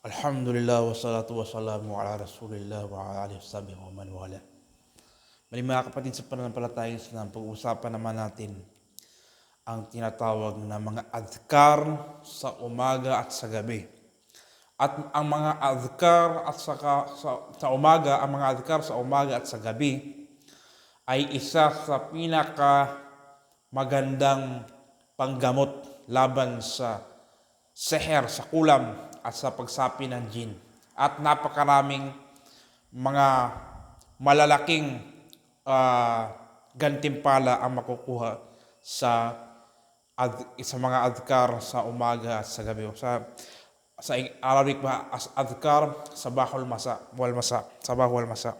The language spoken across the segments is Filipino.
Alhamdulillah wassalatu wassalamu ala Rasulillah wa ala alihi washabihi wa man wala. Mali mga kapatid sa pananampalatayang Islam, pag-usapan naman natin ang tinatawag na mga adhkar sa umaga at sa gabi. At ang mga adhkar at sa umaga, ang mga adhkar sa umaga at sa gabi ay isa sa pinaka magandang panggamot laban sa seher, sa kulam at sa pagsapi ng jin. At napakaraming mga malalaking gantimpala ang makukuha sa mga adhkar sa umaga at sa gabi. Sa Arabic ba as adhkar sabahul masa wal masa, sabah wal masa.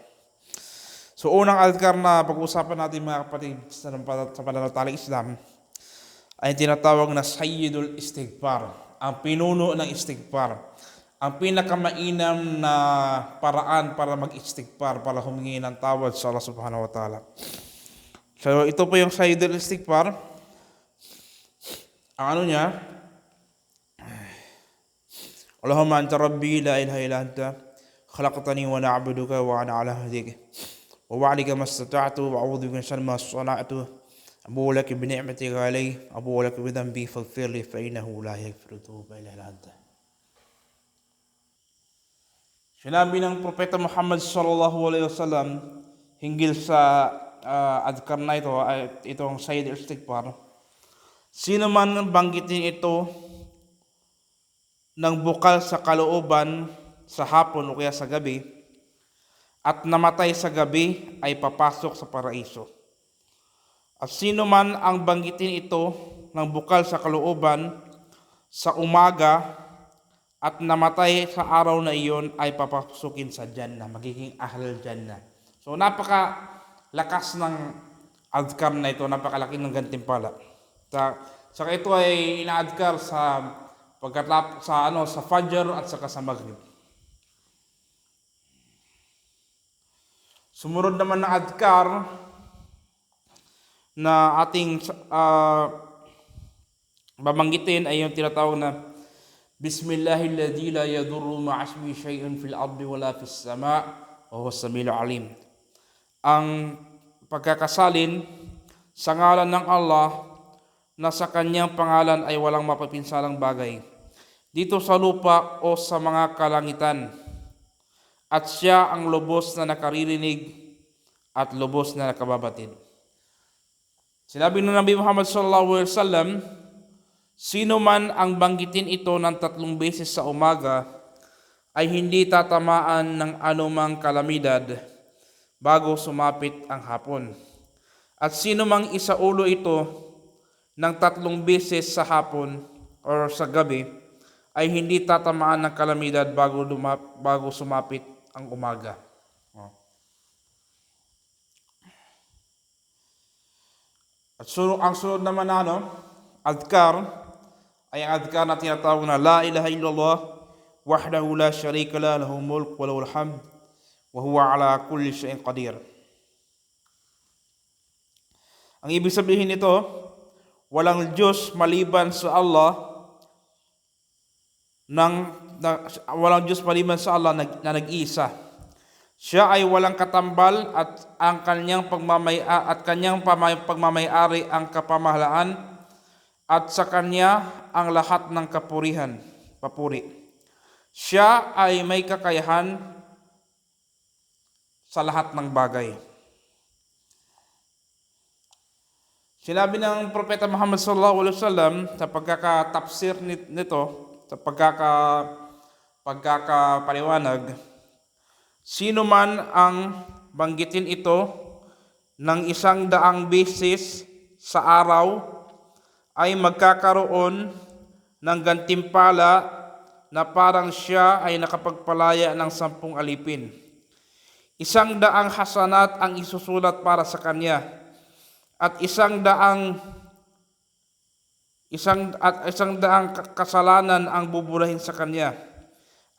So unang adhkar na pag-usapan natin mga kapatid sa pananampalatayang Islam ay tinatawag na Sayyidul Istighfar, ang pinuno ng istighfar, ang pinakamainam na paraan para mag-istighfar, para humingi ng tawad sa Allah subhanahu wa ta'ala. So ito po yung Sayyidul Istighfar. Ang ano niya, Allahumma anta rabbi la ilaha illa anta khalaqtani wa na'buduka wa ana ala hadika wa wa'alika mastata'tu wa a'udhu bika min sharri ma sana'tu abu lak bi ni'matika alayya abu lak bi dhanbi faghfir li fa innahu la yaghfiru dhunuba illa anta. Sinabi ng Propeta Muhammad sallallahu alaihi wasallam hinggil sa adhkar na ito, itong Sayyid al-Istighfar, sino man banggitin ito ng bukal sa kalooban sa hapon o kaya sa gabi at namatay sa gabi ay papasok sa paraiso. At sino man ang banggitin ito ng bukal sa kalooban sa umaga at namatay sa araw na iyon ay papasukin sa Jannah, magiging ahlul Jannah. So napakalakas ng adhkar na ito, napakalaki ng gantimpala. Saka ito ay ina-adhkar sa Fajr at saka sa Maghrib. Sumunod naman na adhkar na ating babanggitin ay yung tinatawag na Bismillahilladzi la yadurru ma'asmi syai'un fil ardi wala fis sama' wa huwas samiul alim. Ang pagkakasalin sa ngalan ng Allah na sa kanyang pangalan ay walang mapapinsalang bagay dito sa lupa o sa mga kalangitan, at siya ang lubos na nakaririnig at lubos na nakababatid. Sinabi ng Nabi Muhammad sallallahu alaihi wasallam, sino man ang banggitin ito ng 3 beses sa umaga ay hindi tatamaan ng anumang kalamidad bago sumapit ang hapon. At sino mang isaulo ito ng 3 beses sa hapon o sa gabi ay hindi tatamaan ng kalamidad bago sumapit ang umaga. At ang sunod naman na adhkar ay ang adhkar na tinatawag na La ilaha illallah wahdahu la sharika la lahul mulk wa lahul hamd wa huwa ala kulli syai'in qadir. Ang ibig sabihin nito, walang Diyos maliban sa Allah na nag-iisa. Siya ay walang katambal at ang kanyang pagmamayari ang kapamahalaan at sa kanya ang lahat ng papuri. Siya ay may kakayahan sa lahat ng bagay. Sinabi ng Propeta Muhammad sallallahu alaihi wasallam sa pagkakatafsir nito, sa pagkakapaliwanag, sino man ang banggitin ito ng 100 beses sa araw ay magkakaroon ng gantimpala na parang siya ay nakapagpalaya ng 10 alipin. 100 hasanat ang isusulat para sa kanya at 100 kasalanan ang buburahin sa kanya.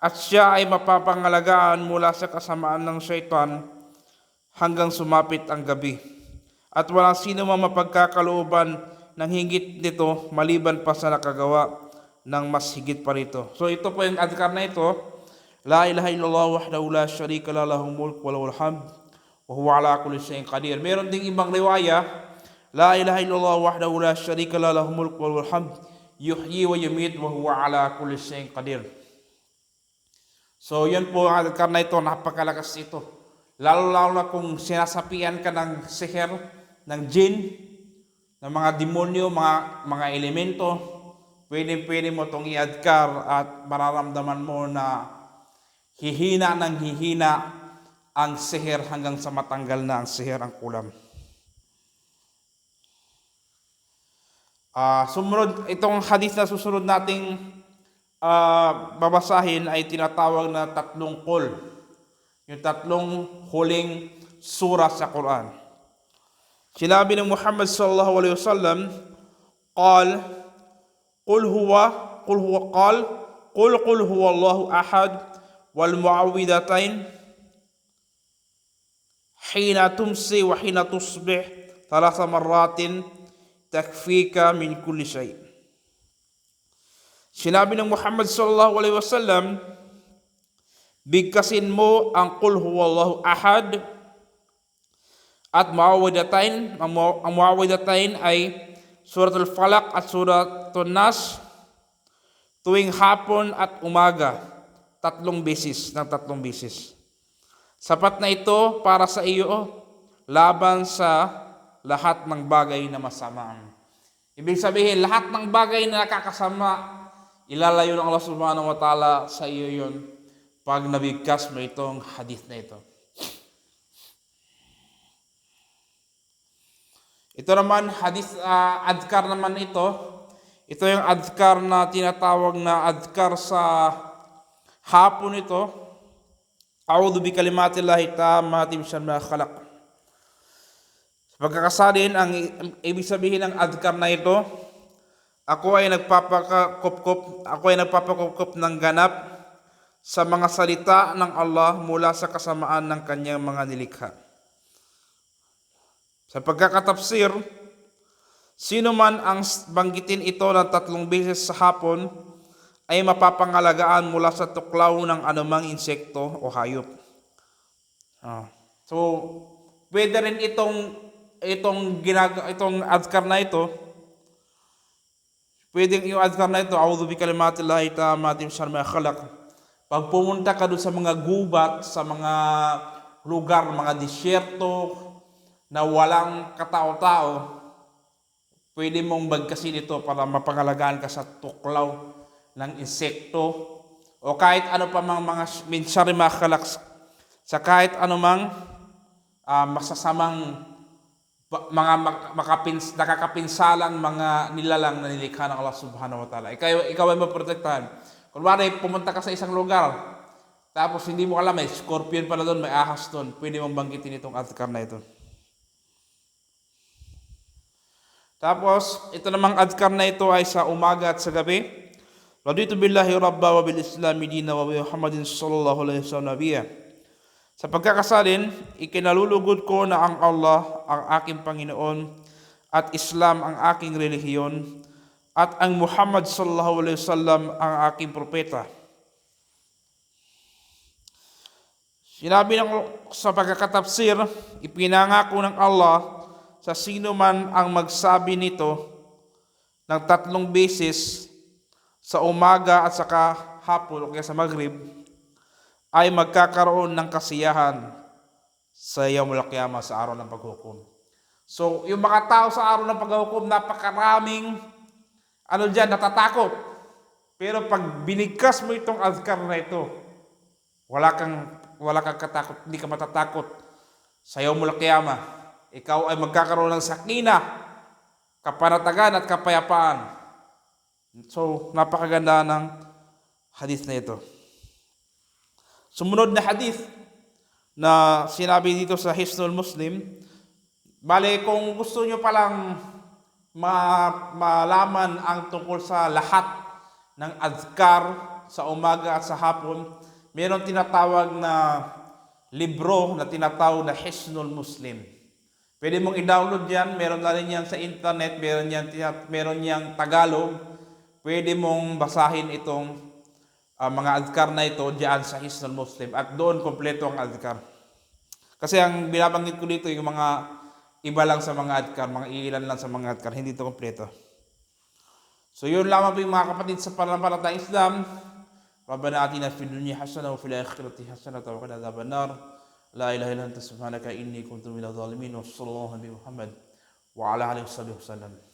At siya ay mapapangalagaan mula sa kasamaan ng syaitan hanggang sumapit ang gabi. At walang sino mang mapagkakalooban ng higit nito maliban pa sa nakagawa ng mas higit pa rito. So ito po yung adhkar na ito La ilaha illallah wahdahu la syarika lah lahul mulk wa lahul hamd wa huwa ala kulli syai'in qadir. Meron ding ibang riwaya, la ilaha illallah wahdahu la syarika lah lahul mulk wa lahul hamd yuhyi wa yumit wa huwa ala kulli syai'in qadir. So yan po ang adhkar na ito, napakalakas ito. Lalo-lalo na kung sinasapian ka ng siher, ng jinn, ng mga demonyo, mga elemento, pwede mo itong i-adhkar at mararamdaman mo na hihina ng hihina ang siher hanggang sa matanggal na ang siher, ang kulam. Sumunod, itong hadith na susunod nating babasahin ay tinatawag na tatlong qul. Yung tatlong huling surah sa Quran. Sinabi ng Muhammad sallallahu alaihi wasallam, qul huwa Allahu ahad wal muawwidhatain hina tumsi wa hina tusbih 3 marratin takfika min kulli shay. Sinabi ng Muhammad sallallahu alaihi wasallam, bigkasin mo ang qul huwallahu ahad at muawwidhatain. Ang muawwidhatain ay suratul Falaq at suratul Nas tuwing hapon at umaga, 3 beses. Sapat na ito para sa iyo laban sa lahat ng bagay na masama. Ibig sabihin, lahat ng bagay na nakakasama, ilalayo ng Allah subhanahu wa ta'ala sa iyo yun pag nabigkas mo itong hadith na ito. Ito naman, hadith, adhkar naman ito. Ito yung adhkar na tinatawag na adhkar sa hapon ito. A'udhu bi kalimatillahi tammati min syarri ma khalaq. Pagkakasalin, ang ibig sabihin ng adhkar na ito, ako ay nagpapakupkop ng ganap sa mga salita ng Allah mula sa kasamaan ng kanyang mga nilikha. Sa pagkakatafsir, sino man ang banggitin ito ng 3 beses sa hapon ay mapapangalagaan mula sa tuklaw ng anumang insekto o hayop. So, pwede rin itong adhkar na ito. Pwedeng yung adhkar na ito, a'udhu bi kalimatillahi tammati min syarri ma khalaq. Pag pumunta ka doon sa mga gubat, sa mga lugar, mga disyerto na walang katao-tao, pwede mong bagkasin ito para mapangalagaan ka sa tuklaw ng insekto o kahit ano pa mga min syarri ma khalaq, sa kahit anumang masasamang mga nakakapinsalang mga nilalang na nilikha ng Allah subhanahu wa ta'ala. Ikaw ay maprotektahan. Kunwari, pumunta ka sa isang lugar, tapos hindi mo alam, may scorpion pala doon, may ahas doon, pwede mong banggitin itong adhkar na ito. Tapos, ito namang adhkar na ito ay sa umaga at sa gabi. Raditu billahi rabba wa bil islami dina wa bi Muhammadin sallallahu alaihi wasallam nabiyya. Sa pagkakasalin, ikinalulugod ko na ang Allah ang aking Panginoon at Islam ang aking relihiyon at ang Muhammad sallallahu alaihi wasallam ang aking propeta. Sinabi sa pagkakatafsir, ipinangako ng Allah sa sino man ang magsabi nito ng 3 beses sa umaga at saka hapon o kaya sa Maghrib, ay magkakaroon ng kasiyahan sa Yawmul Qiyamah, sa araw ng paghukom. So, yung mga tao sa araw ng paghukom, napakaraming natatakot. Pero pag binigkas mo itong adhkar na ito, wala kang katakot, hindi ka matatakot sa Yawmul Qiyamah. Ikaw ay magkakaroon ng sakina, kapanatagan at kapayapaan. So, napakaganda ng hadith na ito. Sumunod na hadith na sinabi dito sa Hisnul Muslim, bale kung gusto nyo palang malaman ang tungkol sa lahat ng adhkar sa umaga at sa hapon, mayroon tinatawag na libro na tinatawag na Hisnul Muslim. Pwede mong i-download yan, meron na rin yan sa internet, meron yan Tagalog. Pwede mong basahin itong mga adhkar na ito diyan sa Hisnul Muslim at doon kompleto ang adhkar. Kasi ang binabanggit ko dito yung mga iba lang sa mga adhkar, mga ilan lang sa mga adhkar, hindi ito kompleto. So yun lamang po yung mga kapatid sa pananampalatayang Islam. Rabbana atina fid dunya hasanah wa fil akhirati hasanah wa qina adhaban nar. La ilaha illa anta subhanaka inni kuntu minadh dhalimin. Wassallallahu alaihi Muhammad wa ala alihi wasallam.